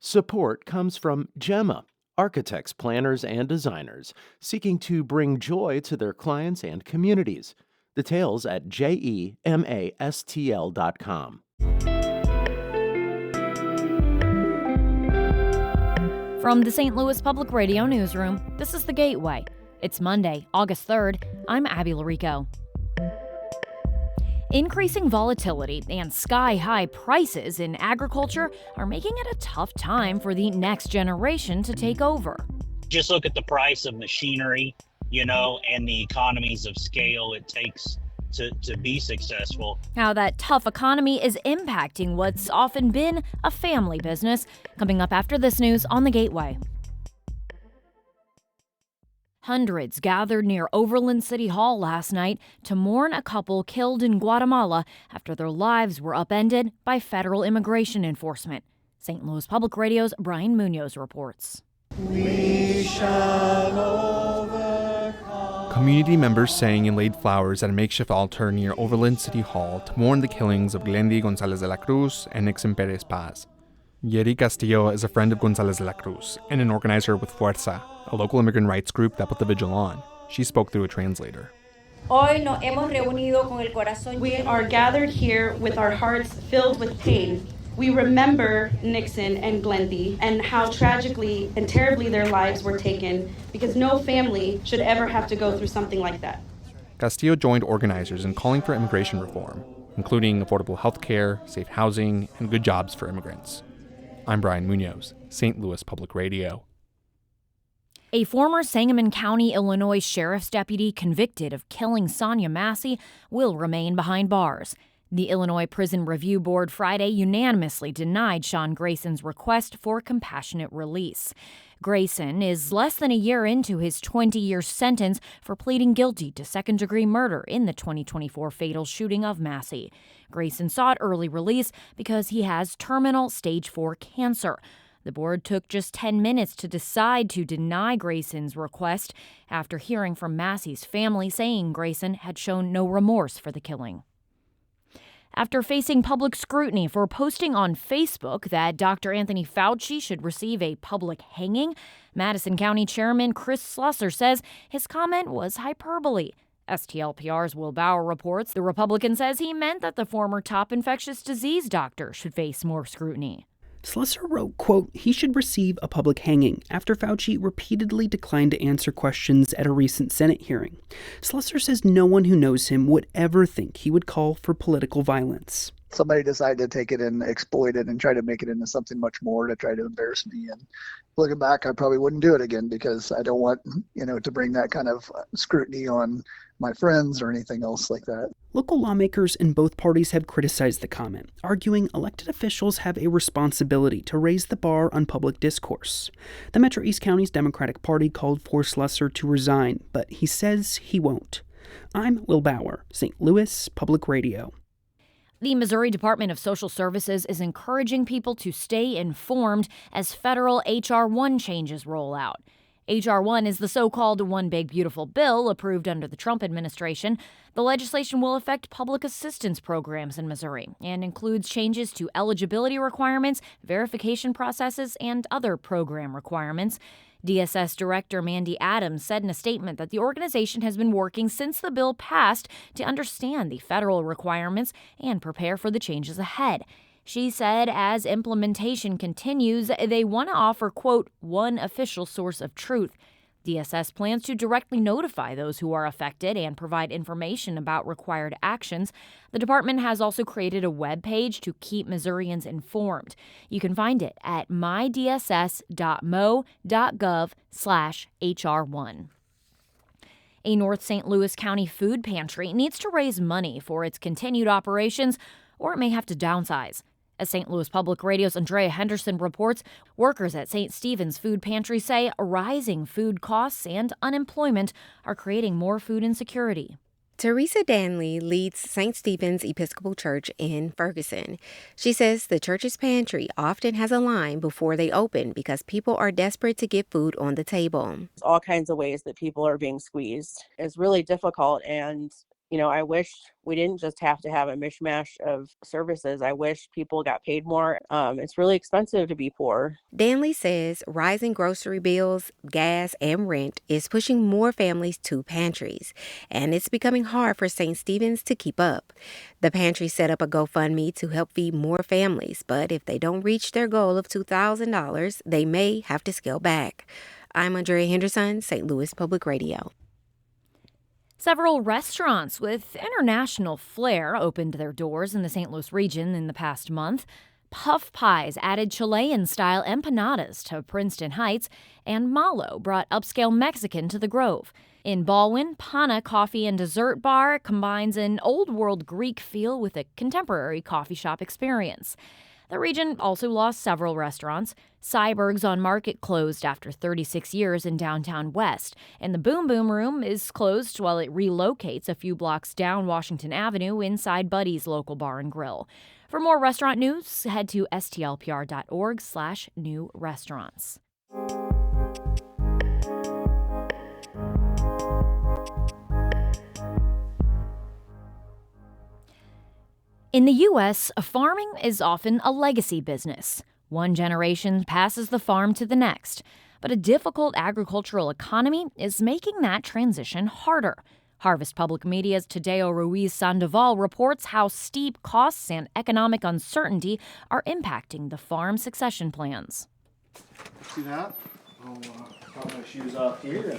Support comes from Gemma, architects, planners, and designers seeking to bring joy to their clients and communities. Details at gemastl.com. From the St. Louis Public Radio Newsroom, this is The Gateway. It's Monday, August 3rd. I'm Abby Larico. Increasing volatility and sky-high prices in agriculture are making it a tough time for the next generation to take over. Just look at the price of machinery, and the economies of scale it takes to be successful. How that tough economy is impacting what's often been a family business. Coming up after this news on The Gateway. Hundreds gathered near Overland City Hall last night to mourn a couple killed in Guatemala after their lives were upended by federal immigration enforcement. St. Louis Public Radio's Brian Munoz reports. We shall overcome. Community members sang and laid flowers at a makeshift altar near Overland City Hall to mourn the killings of Glendy Gonzalez de la Cruz and Nixon Perez Paz. Yeri Castillo is a friend of Gonzalez de la Cruz and an organizer with Fuerza, a local immigrant rights group that put the vigil on. She spoke through a translator. We are gathered here with our hearts filled with pain. We remember Nixon and Glendy and how tragically and terribly their lives were taken, because no family should ever have to go through something like that. Castillo joined organizers in calling for immigration reform, including affordable health care, safe housing, and good jobs for immigrants. I'm Brian Munoz, St. Louis Public Radio. A former Sangamon County, Illinois sheriff's deputy convicted of killing Sonia Massey will remain behind bars. The Illinois Prison Review Board Friday unanimously denied Sean Grayson's request for compassionate release. Grayson is less than a year into his 20-year sentence for pleading guilty to second-degree murder in the 2024 fatal shooting of Massey. Grayson sought early release because he has terminal stage 4 cancer. The board took just 10 minutes to decide to deny Grayson's request after hearing from Massey's family saying Grayson had shown no remorse for the killing. After facing public scrutiny for posting on Facebook that Dr. Anthony Fauci should receive a public hanging, Madison County Chairman Chris Slusser says his comment was hyperbole. STLPR's Will Bauer reports the Republican says he meant that the former top infectious disease doctor should face more scrutiny. Slusser wrote, quote, he should receive a public hanging after Fauci repeatedly declined to answer questions at a recent Senate hearing. Slusser says no one who knows him would ever think he would call for political violence. Somebody decided to take it and exploit it and try to make it into something much more to try to embarrass me. And looking back, I probably wouldn't do it again because I don't want, to bring that kind of scrutiny on my friends or anything else like that. Local lawmakers in both parties have criticized the comment, arguing elected officials have a responsibility to raise the bar on public discourse. The Metro East County's Democratic Party called for Slusser to resign, but he says he won't. I'm Will Bauer, St. Louis Public Radio. The Missouri Department of Social Services is encouraging people to stay informed as federal H.R. 1 changes roll out. H.R. 1 is the so-called One Big Beautiful Bill approved under the Trump administration. The legislation will affect public assistance programs in Missouri and includes changes to eligibility requirements, verification processes, and other program requirements. DSS Director Mandy Adams said in a statement that the organization has been working since the bill passed to understand the federal requirements and prepare for the changes ahead. She said as implementation continues, they want to offer, quote, one official source of truth. DSS plans to directly notify those who are affected and provide information about required actions. The department has also created a web page to keep Missourians informed. You can find it at mydss.mo.gov/HR1. A North St. Louis County food pantry needs to raise money for its continued operations, or it may have to downsize. As St. Louis Public Radio's Andrea Henderson reports, workers at St. Stephen's Food Pantry say rising food costs and unemployment are creating more food insecurity. Teresa Danley leads St. Stephen's Episcopal Church in Ferguson. She says the church's pantry often has a line before they open because people are desperate to get food on the table. All kinds of ways that people are being squeezed. It's really difficult, and I wish we didn't just have to have a mishmash of services. I wish people got paid more. It's really expensive to be poor. Danley says rising grocery bills, gas, and rent is pushing more families to pantries, and it's becoming hard for St. Stephen's to keep up. The pantry set up a GoFundMe to help feed more families, but if they don't reach their goal of $2,000, they may have to scale back. I'm Andrea Henderson, St. Louis Public Radio. Several restaurants with international flair opened their doors in the St. Louis region in the past month. Puff Pies added Chilean-style empanadas to Princeton Heights, and Malo brought upscale Mexican to the Grove. In Baldwin, Pana Coffee and Dessert Bar combines an old-world Greek feel with a contemporary coffee shop experience. The region also lost several restaurants. Cyberg's on Market closed after 36 years in downtown West, and the Boom Boom Room is closed while it relocates a few blocks down Washington Avenue inside Buddy's local bar and grill. For more restaurant news, head to stlpr.org/new restaurants. In the U.S., farming is often a legacy business. One generation passes the farm to the next, but a difficult agricultural economy is making that transition harder. Harvest Public Media's Tadeo Ruiz Sandoval reports how steep costs and economic uncertainty are impacting the farm succession plans. See that? I'll put my shoes off here.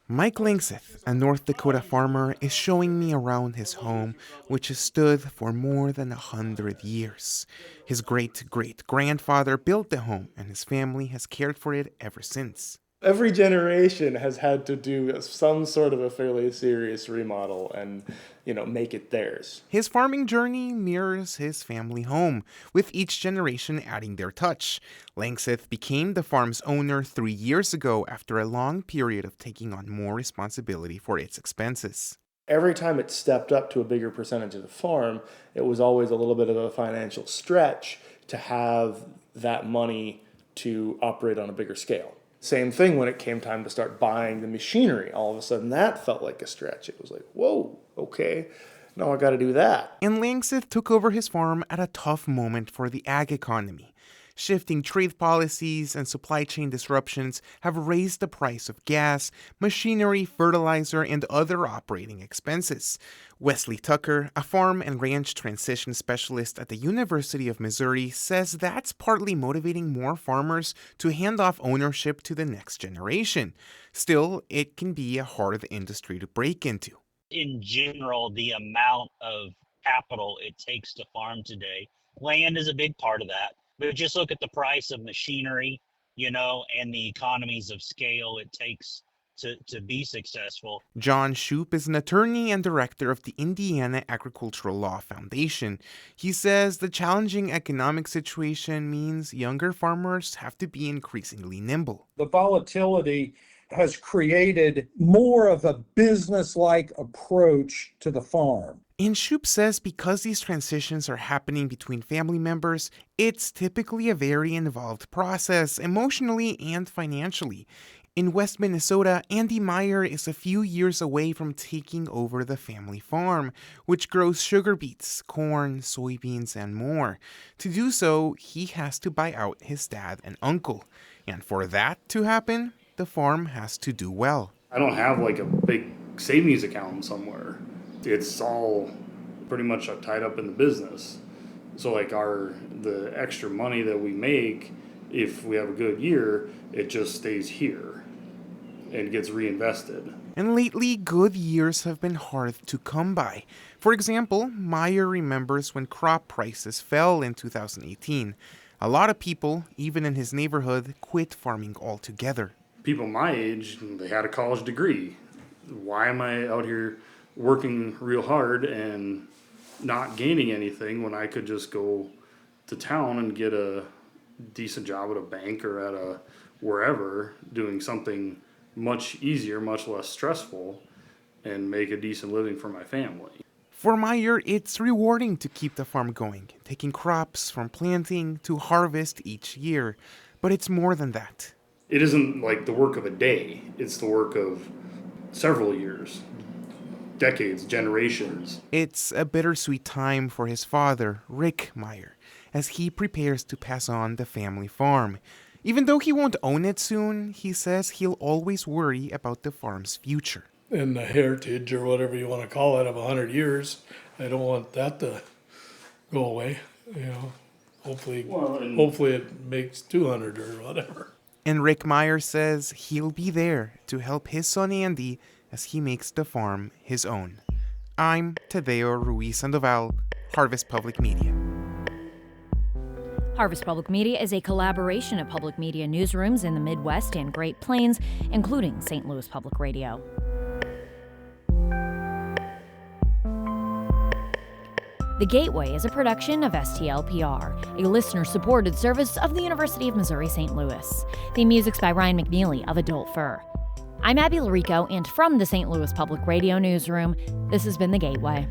Mike Langseth, a North Dakota farmer, is showing me around his home, which has stood for more than 100 years. His great-great-grandfather built the home, and his family has cared for it ever since. Every generation has had to do some sort of a fairly serious remodel and, make it theirs. His farming journey mirrors his family home, with each generation adding their touch. Langseth became the farm's owner 3 years ago after a long period of taking on more responsibility for its expenses. Every time it stepped up to a bigger percentage of the farm, it was always a little bit of a financial stretch to have that money to operate on a bigger scale. Same thing when it came time to start buying the machinery. All of a sudden, that felt like a stretch. It was like, whoa, okay, now I got to do that. And Langseth took over his farm at a tough moment for the ag economy. Shifting trade policies and supply chain disruptions have raised the price of gas, machinery, fertilizer, and other operating expenses. Wesley Tucker, a farm and ranch transition specialist at the University of Missouri, says that's partly motivating more farmers to hand off ownership to the next generation. Still, it can be a hard industry to break into. In general, the amount of capital it takes to farm today, land is a big part of that. But just look at the price of machinery, and the economies of scale it takes to be successful. John Shoup is an attorney and director of the Indiana Agricultural Law Foundation. He says the challenging economic situation means younger farmers have to be increasingly nimble. The volatility has created more of a business-like approach to the farm. And Shoup says because these transitions are happening between family members, it's typically a very involved process, emotionally and financially. In West Minnesota, Andy Meyer is a few years away from taking over the family farm, which grows sugar beets, corn, soybeans, and more. To do so, he has to buy out his dad and uncle. And for that to happen, the farm has to do well. I don't have like a big savings account somewhere. It's all pretty much tied up in the business. So like the extra money that we make, if we have a good year, it just stays here and gets reinvested. And lately, good years have been hard to come by. For example, Meyer remembers when crop prices fell in 2018. A lot of people, even in his neighborhood, quit farming altogether. People my age, they had a college degree. Why am I out here working real hard and not gaining anything when I could just go to town and get a decent job at a bank or at a wherever, doing something much easier, much less stressful, and make a decent living for my family. For Meyer, it's rewarding to keep the farm going, taking crops from planting to harvest each year. But it's more than that. It isn't like the work of a day. It's the work of several years. decades, generations. It's a bittersweet time for his father, Rick Meyer, as he prepares to pass on the family farm. Even though he won't own it soon, he says he'll always worry about the farm's future. And the heritage, or whatever you want to call it, of 100 years, I don't want that to go away. Hopefully it makes 200 or whatever. And Rick Meyer says he'll be there to help his son Andy as he makes the farm his own. I'm Tadeo Ruiz Sandoval, Harvest Public Media. Harvest Public Media is a collaboration of public media newsrooms in the Midwest and Great Plains, including St. Louis Public Radio. The Gateway is a production of STLPR, a listener-supported service of the University of Missouri-St. Louis. The music's by Ryan McNeely of Adult Fur. I'm Abby Larico, and from the St. Louis Public Radio newsroom, this has been The Gateway.